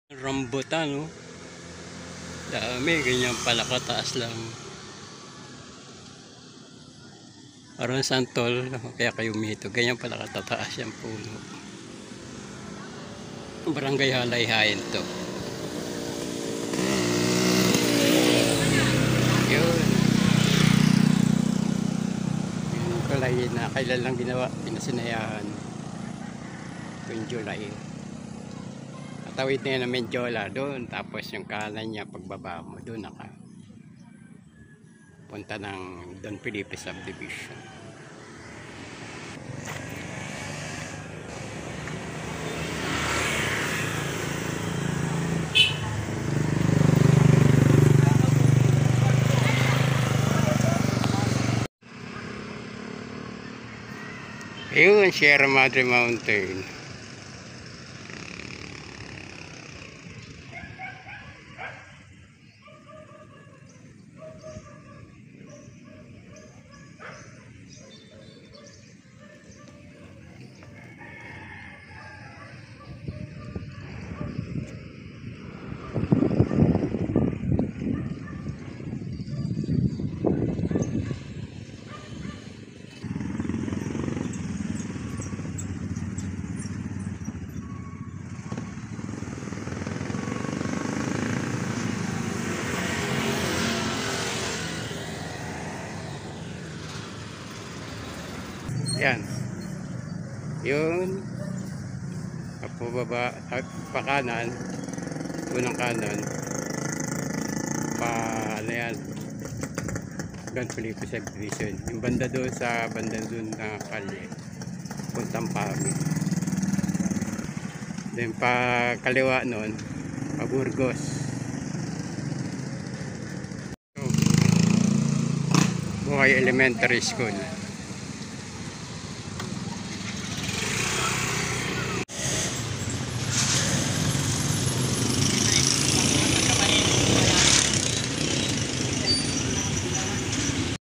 Rambutan, no? Dami, ganyan pala kataas lang. Parang santol, kaya kayo umito. Ganyan pala katataas yung puno. Barangay Halayhayan to. Yun. Yung kulay na kailan lang ginawa, pinasinayahan. Yung July. Tawid na yan ng Menjola doon, tapos yung kanan niya pagbaba mo doon punta ng Don Felipe Subdivision. Yun, Sierra Madre Mountain. Yan. Yun. Pababa, pa kanan. Unang kanan. Ano yan? Don Felipe Subdivision. Yung banda doon sa banda doon na kalye. Puntang Pami. Then pa kaliwa noon, pa Burgos. Buhay Elementary School.